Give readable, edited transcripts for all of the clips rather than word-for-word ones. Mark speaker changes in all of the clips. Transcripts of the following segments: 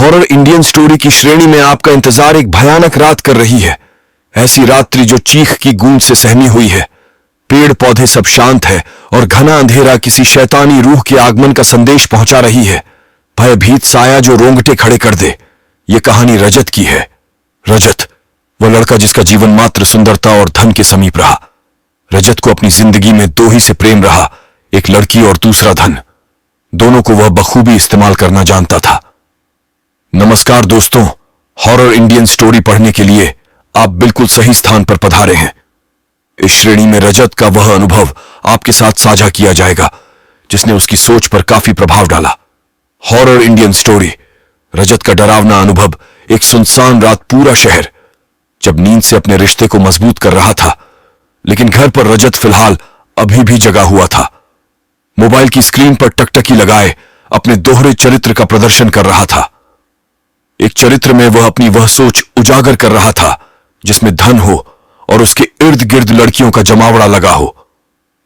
Speaker 1: Horror Indian story की श्रेणी में आपका इंतजार एक भयानक रात कर रही है। ऐसी रात्रि जो चीख की गूंज से सहमी हुई है। पेड़ पौधे सब शांत है और घना अंधेरा किसी शैतानी रूह के आगमन का संदेश पहुंचा रही है। भयभीत साया जो रोंगटे खड़े कर दे। ये कहानी रजत की है। रजत, वह लड़का जिसका जीवन मात्र सुंदरता और धन के समीप रहा। रजत को अपनी जिंदगी में दो ही से प्रेम रहा, एक लड़की और दूसरा धन। दोनों को वह बखूबी इस्तेमाल करना जानता था। नमस्कार दोस्तों, हॉरर इंडियन स्टोरी पढ़ने के लिए आप बिल्कुल सही स्थान पर पधारे हैं। इस श्रेणी में रजत का वह अनुभव आपके साथ साझा किया जाएगा जिसने उसकी सोच पर काफी प्रभाव डाला। हॉरर इंडियन स्टोरी, रजत का डरावना अनुभव। एक सुनसान रात, पूरा शहर जब नींद से अपने रिश्ते को मजबूत कर रहा था, लेकिन घर पर रजत फिलहाल अभी भी जगा हुआ था। मोबाइल की स्क्रीन पर टकटकी लगाए अपने दोहरे चरित्र का प्रदर्शन कर रहा था। एक चरित्र में वह अपनी वह सोच उजागर कर रहा था जिसमें धन हो और उसके इर्द गिर्द लड़कियों का जमावड़ा लगा हो।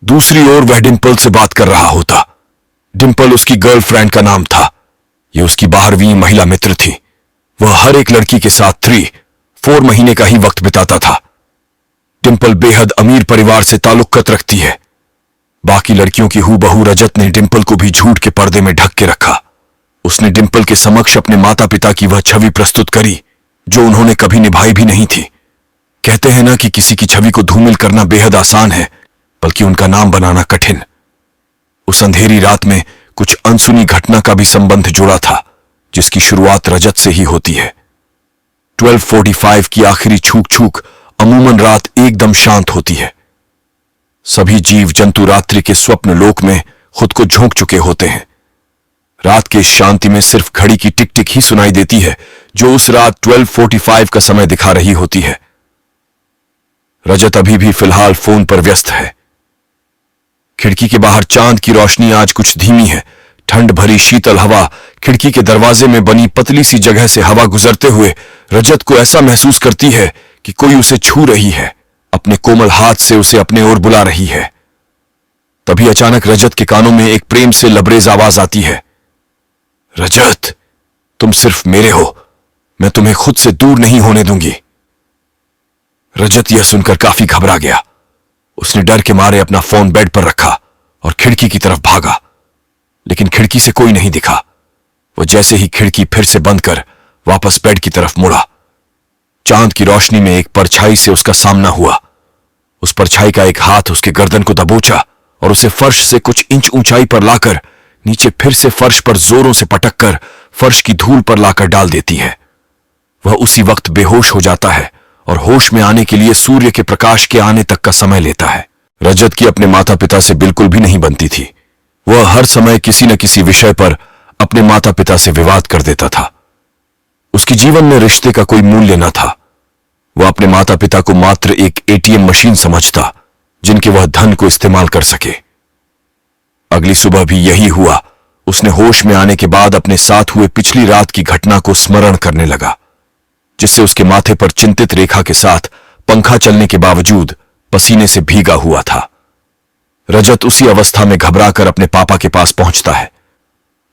Speaker 1: दूसरी ओर वह डिंपल से बात कर रहा होता। डिंपल उसकी गर्लफ्रेंड का नाम था। यह उसकी 12वीं महिला मित्र थी। वह हर एक लड़की के साथ 3-4 महीने का ही वक्त बिताता था। डिंपल बेहद अमीर परिवार से ताल्लुक़ रखती है। बाकी लड़कियों की हूबहू रजत ने डिंपल को भी झूठ के पर्दे में ढक के रखा। उसने डिंपल के समक्ष अपने माता पिता की वह छवि प्रस्तुत करी जो उन्होंने कभी निभाई भी नहीं थी। कहते हैं ना कि किसी की छवि को धूमिल करना बेहद आसान है, बल्कि उनका नाम बनाना कठिन। उस अंधेरी रात में कुछ अनसुनी घटना का भी संबंध जुड़ा था जिसकी शुरुआत रजत से ही होती है। 12:45 की आखिरी छूक छूक अमूमन रात एकदम शांत होती है। सभी जीव जंतु रात्रि के स्वप्न लोक में खुद को झोंक चुके होते हैं। रात के इस शांति में सिर्फ घड़ी की टिक टिक ही सुनाई देती है जो उस रात 12:45 का समय दिखा रही होती है। रजत अभी भी फिलहाल फोन पर व्यस्त है। खिड़की के बाहर चांद की रोशनी आज कुछ धीमी है। ठंड भरी शीतल हवा खिड़की के दरवाजे में बनी पतली सी जगह से हवा गुजरते हुए रजत को ऐसा महसूस करती है कि कोई उसे छू रही है, अपने कोमल हाथ से उसे अपने ओर बुला रही है। तभी अचानक रजत के कानों में एक प्रेम से लबरेज आवाज आती है। रजत, तुम सिर्फ मेरे हो, मैं तुम्हें खुद से दूर नहीं होने दूंगी। रजत यह सुनकर काफी घबरा गया। उसने डर के मारे अपना फोन बेड पर रखा और खिड़की की तरफ भागा, लेकिन खिड़की से कोई नहीं दिखा। वो जैसे ही खिड़की फिर से बंद कर वापस बेड की तरफ मुड़ा, चांद की रोशनी में एक परछाई से उसका सामना हुआ। उस परछाई का एक हाथ उसके गर्दन को दबोचा और उसे फर्श से कुछ इंच ऊंचाई पर लाकर नीचे फिर से फर्श पर जोरों से पटक कर फर्श की धूल पर लाकर डाल देती है। वह उसी वक्त बेहोश हो जाता है और होश में आने के लिए सूर्य के प्रकाश के आने तक का समय लेता है। रजत की अपने माता पिता से बिल्कुल भी नहीं बनती थी। वह हर समय किसी न किसी विषय पर अपने माता पिता से विवाद कर देता था। उसके जीवन में रिश्ते का कोई मूल्य न था। वह अपने माता पिता को मात्र एक एटीएम मशीन समझता जिनके वह धन को इस्तेमाल कर सके। अगली सुबह भी यही हुआ। उसने होश में आने के बाद अपने साथ हुए पिछली रात की घटना को स्मरण करने लगा, जिससे उसके माथे पर चिंतित रेखा के साथ पंखा चलने के बावजूद पसीने से भीगा हुआ था। रजत उसी अवस्था में घबराकर अपने पापा के पास पहुंचता है।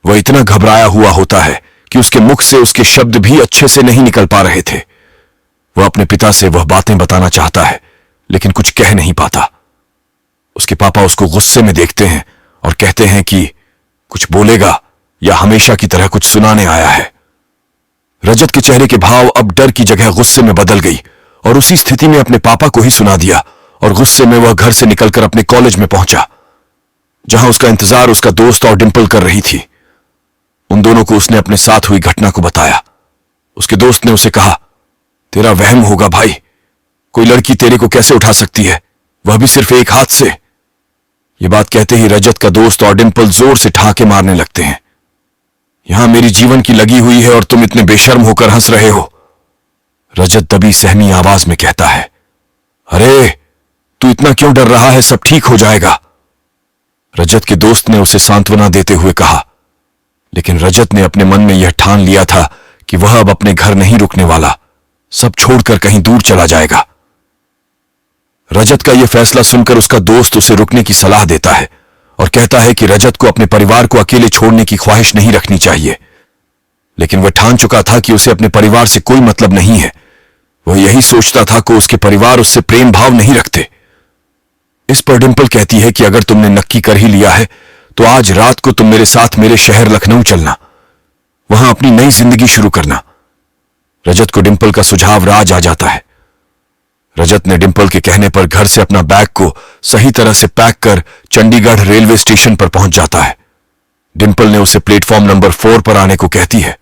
Speaker 1: वह इतना घबराया हुआ होता है कि उसके मुख से उसके शब्द भी अच्छे से नहीं निकल पा रहे थे। वह अपने पिता से वह बातें बताना चाहता है लेकिन कुछ कह नहीं पाता। उसके पापा उसको गुस्से में देखते हैं और कहते हैं कि कुछ बोलेगा या हमेशा की तरह कुछ सुनाने आया है। रजत के चेहरे के भाव अब डर की जगह गुस्से में बदल गई और उसी स्थिति में अपने पापा को ही सुना दिया और गुस्से में वह घर से निकलकर अपने कॉलेज में पहुंचा, जहां उसका इंतजार उसका दोस्त और डिंपल कर रही थी। उन दोनों को उसने अपने साथ हुई घटना को बताया। उसके दोस्त ने उसे कहा, तेरा वहम होगा भाई, कोई लड़की तेरे को कैसे उठा सकती है, वह भी सिर्फ एक हाथ से। यह बात कहते ही रजत का दोस्त और डिंपल जोर से ठहाके मारने लगते हैं। यहां मेरी जीवन की लगी हुई है और तुम इतने बेशर्म होकर हंस रहे हो। रजत दबी सहमी आवाज में कहता है, अरे तू इतना क्यों डर रहा है, सब ठीक हो जाएगा। रजत के दोस्त ने उसे सांत्वना देते हुए कहा, लेकिन रजत ने अपने मन में यह ठान लिया था कि वह अब अपने घर नहीं रुकने वाला, सब छोड़कर कहीं दूर चला जाएगा। रजत का यह फैसला सुनकर उसका दोस्त उसे रुकने की सलाह देता है और कहता है कि रजत को अपने परिवार को अकेले छोड़ने की ख्वाहिश नहीं रखनी चाहिए। लेकिन वह ठान चुका था कि उसे अपने परिवार से कोई मतलब नहीं है। वह यही सोचता था कि उसके परिवार उससे प्रेम भाव नहीं रखते। इस पर डिंपल कहती है कि अगर तुमने नक्की कर ही लिया है तो आज रात को तुम मेरे साथ मेरे शहर लखनऊ चलना, वहां अपनी नई जिंदगी शुरू करना। रजत को डिंपल का सुझाव राज आ जाता है। रजत ने डिंपल के कहने पर घर से अपना बैग को सही तरह से पैक कर चंडीगढ़ रेलवे स्टेशन पर पहुंच जाता है। डिंपल ने उसे प्लेटफॉर्म नंबर 4 पर आने को कहती है।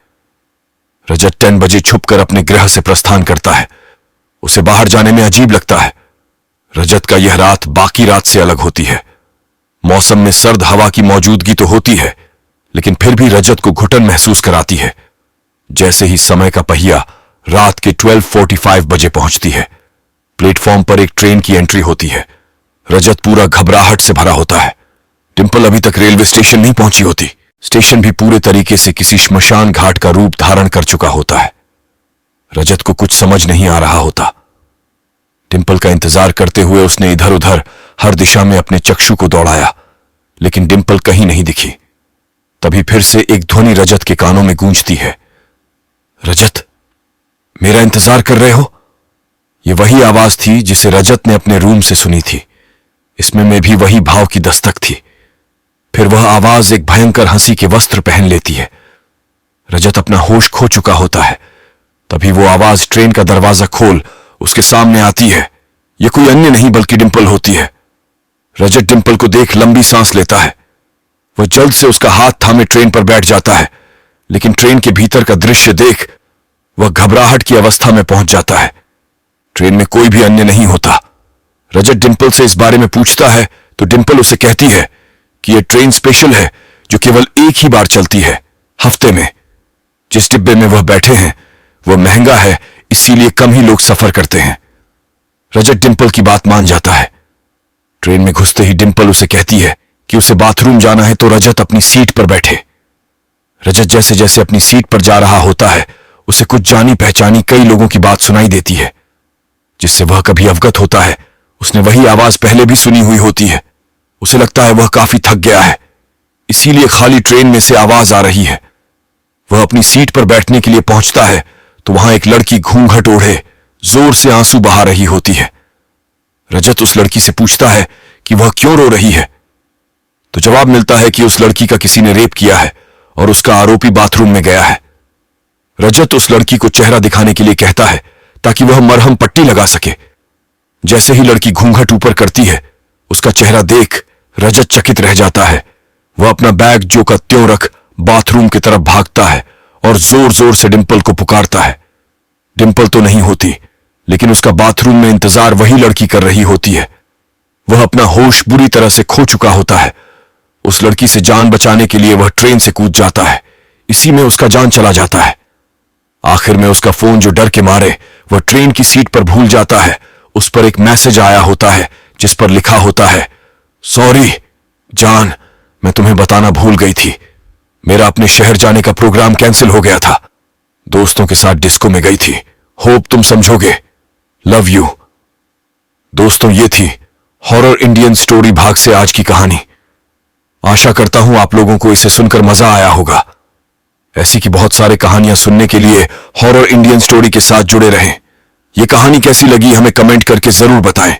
Speaker 1: रजत 10 बजे छुपकर अपने गृह से प्रस्थान करता है। उसे बाहर जाने में अजीब लगता है। रजत का यह रात बाकी रात से अलग होती है। मौसम में सर्द हवा की मौजूदगी तो होती है, लेकिन फिर भी रजत को घुटन महसूस कराती है। जैसे ही समय का पहिया रात के 12:45 बजे पहुंचती है, प्लेटफॉर्म पर एक ट्रेन की एंट्री होती है। रजत पूरा घबराहट से भरा होता है। डिंपल अभी तक रेलवे स्टेशन नहीं पहुंची होती। स्टेशन भी पूरे तरीके से किसी श्मशान घाट का रूप धारण कर चुका होता है। रजत को कुछ समझ नहीं आ रहा होता। डिंपल का इंतजार करते हुए उसने इधर उधर हर दिशा में अपने चक्षु को दौड़ाया, लेकिन डिंपल कहीं नहीं दिखी। तभी फिर से एक ध्वनि रजत के कानों में गूंजती है। रजत, मेरा इंतजार कर रहे हो? यह वही आवाज थी जिसे रजत ने अपने रूम से सुनी थी। इसमें भी वही भाव की दस्तक थी। फिर वह आवाज एक भयंकर हंसी के वस्त्र पहन लेती है। रजत अपना होश खो चुका होता है। तभी वो आवाज ट्रेन का दरवाजा खोल उसके सामने आती है। यह कोई अन्य नहीं बल्कि डिंपल होती है। रजत डिंपल को देख लंबी सांस लेता है। वह जल्द से उसका हाथ थामे ट्रेन पर बैठ जाता है, लेकिन ट्रेन के भीतर का दृश्य देख वह घबराहट की अवस्था में पहुंच जाता है। ट्रेन में कोई भी अन्य नहीं होता। रजत डिंपल से इस बारे में पूछता है तो डिंपल उसे कहती है कि यह ट्रेन स्पेशल है जो केवल एक ही बार चलती है हफ्ते में। जिस डिब्बे में वह बैठे हैं वह महंगा है, इसीलिए कम ही लोग सफर करते हैं। रजत डिंपल की बात मान जाता है। ट्रेन में घुसते ही डिंपल उसे कहती है कि उसे बाथरूम जाना है तो रजत अपनी सीट पर बैठे। रजत जैसे जैसे अपनी सीट पर जा रहा होता है उसे कुछ जानी पहचानी कई लोगों की बात सुनाई देती है, जिससे वह कभी अवगत होता है। उसने वही आवाज पहले भी सुनी हुई होती है। उसे लगता है वह काफी थक गया है, इसीलिए खाली ट्रेन में से आवाज आ रही है। वह अपनी सीट पर बैठने के लिए पहुंचता है तो वहां एक लड़की घूंघट ओढ़े जोर से आंसू बहा रही होती है। रजत उस लड़की से पूछता है कि वह क्यों रो रही है, तो जवाब मिलता है कि उस लड़की का किसी ने रेप किया है और उसका आरोपी बाथरूम में गया है। रजत उस लड़की को चेहरा दिखाने के लिए कहता है ताकि वह मरहम पट्टी लगा सके। जैसे ही लड़की घूंघट ऊपर करती है, उसका चेहरा देख रजत चकित रह जाता है। वह अपना बैग जो का त्यों रख बाथरूम की तरफ भागता है और जोर जोर से डिंपल को पुकारता है। डिंपल तो नहीं होती, लेकिन उसका बाथरूम में इंतजार वही लड़की कर रही होती है। वह अपना होश बुरी तरह से खो चुका होता है। उस लड़की से जान बचाने के लिए वह ट्रेन से कूद जाता है। इसी में उसका जान चला जाता है। आखिर में उसका फोन जो डर के मारे वह ट्रेन की सीट पर भूल जाता है, उस पर एक मैसेज आया होता है जिस पर लिखा होता है, सॉरी जान, मैं तुम्हें बताना भूल गई थी। मेरा अपने शहर जाने का प्रोग्राम कैंसिल हो गया था। दोस्तों के साथ डिस्को में गई थी। होप तुम समझोगे। Love you. दोस्तों, ये थी हॉरर इंडियन स्टोरी भाग से आज की कहानी। आशा करता हूं आप लोगों को इसे सुनकर मजा आया होगा। ऐसी की बहुत सारे कहानियां सुनने के लिए हॉरर इंडियन स्टोरी के साथ जुड़े रहें। यह कहानी कैसी लगी हमें कमेंट करके जरूर बताएं।